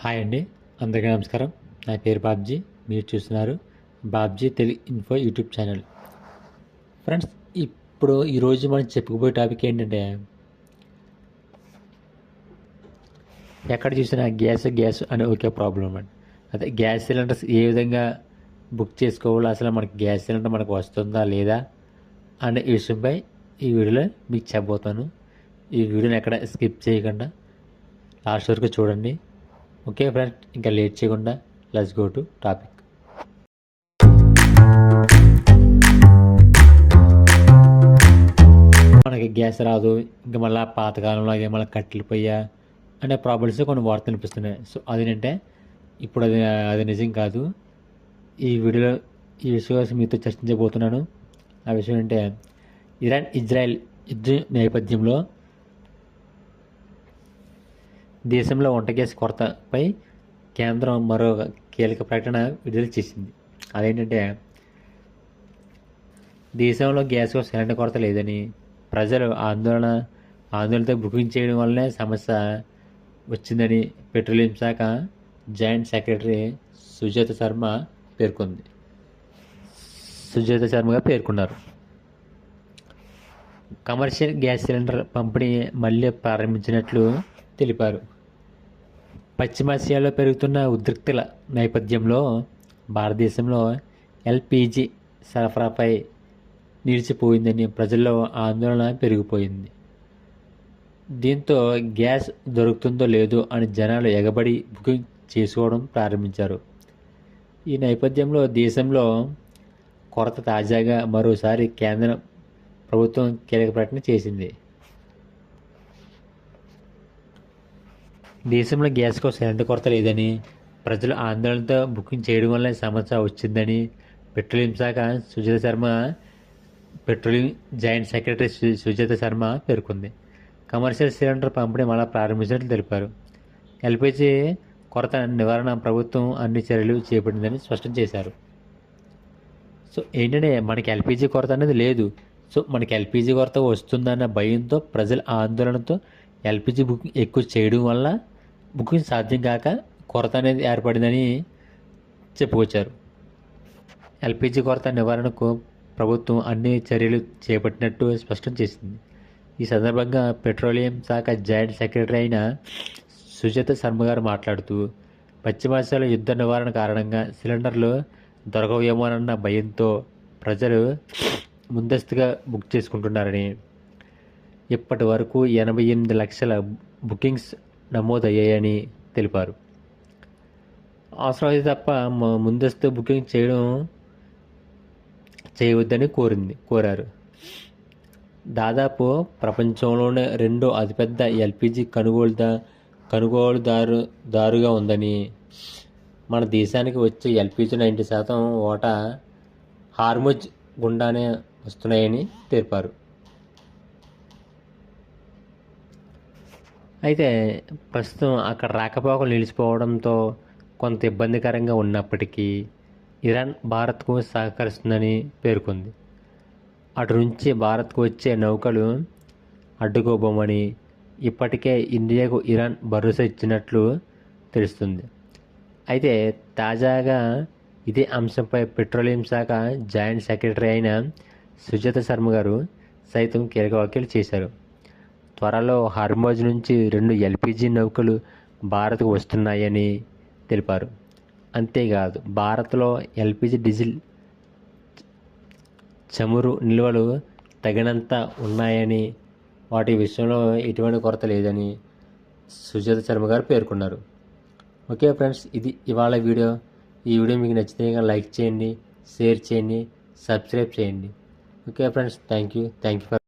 Hi అండి, అందరికీ నమస్కారం. నా పేరు బాబ్జీ. మీరు చూస్తున్నారు Babji Telugu info YouTube channel. Friends, ఈరోజు మనం చెప్పుకోబోయే టాపిక్ ఏంటంటే, ఎక్కడ చూసినా గ్యాస్ అనే ఒకే ప్రాబ్లం అండి. అదే గ్యాస్ సిలిండర్స్ ఏ విధంగా బుక్ చేసుకోవాలో, అసలు మనకి గ్యాస్ సిలిండర్ మనకు వస్తుందా లేదా అనే విషయంపై ఈ వీడియోలో మీకు చెప్పబోతాను. ఈ వీడియోని ఎక్కడ స్కిప్ చేయకుండా లాస్ట్ వరకు చూడండి. ఓకే ఫ్రెండ్స్, ఇంకా లేట్ చేయకుండా లెట్స్ గో టు టాపిక్. మనకి గ్యాస్ రాదు, ఇంకా మళ్ళీ పాతకాలంలాగే మళ్ళీ కట్టెలు పొయ్య అనే ప్రాబ్లమ్స్ కొన్ని వార్తలు అనిపిస్తున్నాయి. సో అదేంటంటే, ఇప్పుడు అది నిజం కాదు. ఈ వీడియోలో ఈ విషయం కోసం మీతో చర్చించబోతున్నాను. ఆ విషయం అంటే, ఇరాన్ ఇజ్రాయెల్ యుద్ధం నేపథ్యంలో దేశంలో వంట గ్యాస్ కొరతపై కేంద్రం మరో కీలక ప్రకటన విడుదల చేసింది. అదేంటంటే, దేశంలో గ్యాస్ సిలిండర్ కొరత లేదని, ప్రజలు ఆందోళనతో బుకింగ్ చేయడం వల్లనే సమస్య వచ్చిందని పెట్రోలియం శాఖ జాయింట్ సెక్రటరీ సుజాత శర్మగా పేర్కొన్నారు. కమర్షియల్ గ్యాస్ సిలిండర్ పంపిణీ మళ్ళీ ప్రారంభించినట్లు తెలిపారు. పశ్చిమాసియాలో పెరుగుతున్న ఉద్రిక్తల నేపథ్యంలో భారతదేశంలో ఎల్పిజి సరఫరాపై నిలిచిపోయిందని ప్రజల్లో ఆందోళన పెరిగిపోయింది. దీంతో గ్యాస్ దొరుకుతుందో లేదో అని జనాలు ఎగబడి బుకింగ్ చేసుకోవడం ప్రారంభించారు. ఈ నేపథ్యంలో దేశంలో కొరత తాజాగా మరోసారి కేంద్ర ప్రభుత్వం కీలక ప్రకటన చేసింది. దేశంలో గ్యాస్కు సిలిండర్ కొరత లేదని, ప్రజలు ఆందోళనతో బుకింగ్ చేయడం వల్ల సమస్య వచ్చిందని పెట్రోలియం శాఖ petroleum joint secretary Sujatha Sharma పేర్కొంది. కమర్షియల్ సిలిండర్ పంపిణీ మళ్ళా ప్రారంభించినట్లు తెలిపారు. ఎల్పిజి కొరత నివారణ ప్రభుత్వం అన్ని చర్యలు చేపట్టిందని స్పష్టం చేశారు. సో ఏంటంటే, మనకి ఎల్పిజి కొరత అనేది లేదు. సో మనకి ఎల్పిజి కొరత వస్తుందన్న భయంతో ప్రజల ఆందోళనతో ఎల్పిజి బుకింగ్ ఎక్కువ చేయడం వల్ల బుకింగ్ సాధ్యం కాక కొరత అనేది ఏర్పడిందని చెప్పుకొచ్చారు. ఎల్పిజి కొరత నివారణకు ప్రభుత్వం అన్ని చర్యలు చేపట్టినట్టు స్పష్టం చేసింది. ఈ సందర్భంగా పెట్రోలియం శాఖ జాయింట్ సెక్రటరీ అయిన సుజాత శర్మ గారు మాట్లాడుతూ, పశ్చిమాసియాలో యుద్ధ నివారణ కారణంగా సిలిండర్లు దొరకవేమోనన్న భయంతో ప్రజలు ముందస్తుగా బుక్ చేసుకుంటున్నారని, ఇప్పటి వరకు 88 లక్షల బుకింగ్స్ నమోదయ్యాయని తెలిపారు. అవసరమైతే తప్ప ముందస్తు బుకింగ్ చేయవద్దని కోరారు. దాదాపు ప్రపంచంలోనే రెండో అతిపెద్ద ఎల్పిజి కొనుగోలుదారుగా ఉందని, మన దేశానికి వచ్చే ఎల్పిజి 90% వాటా హార్ముజ్ గుండానే వస్తున్నాయని తెలిపారు. అయితే ప్రస్తుతం అక్కడ రాకపోకలు నిలిచిపోవడంతో కొంత ఇబ్బందికరంగా ఉన్నప్పటికీ ఇరాన్ భారత్కు సహకరిస్తుందని పేర్కొంది. అటు నుంచి భారత్కు వచ్చే నౌకలు అడ్డుకోబోమని ఇప్పటికే ఇండియాకు ఇరాన్ భరోసా ఇచ్చినట్లు తెలుస్తుంది. అయితే తాజాగా ఇదే అంశంపై పెట్రోలియం శాఖ జాయింట్ సెక్రటరీ అయిన సుజాత శర్మ గారు సైతం కీలక వ్యాఖ్యలు చేశారు. త్వరలో హార్ముజ్ నుంచి 2 ఎల్పిజి నౌకలు భారత్కు వస్తున్నాయని తెలిపారు. అంతేకాదు, భారత్లో ఎల్పిజి, డీజిల్, చమురు నిల్వలు తగినంత ఉన్నాయని, వాటి విషయంలో ఎటువంటి కొరత లేదని సుజాత శర్మ గారు పేర్కొన్నారు. ఓకే ఫ్రెండ్స్, ఇది ఇవాళ వీడియో. ఈ వీడియో మీకు నచ్చితే లైక్ చేయండి, షేర్ చేయండి, సబ్స్క్రైబ్ చేయండి. Okay friends, thank you for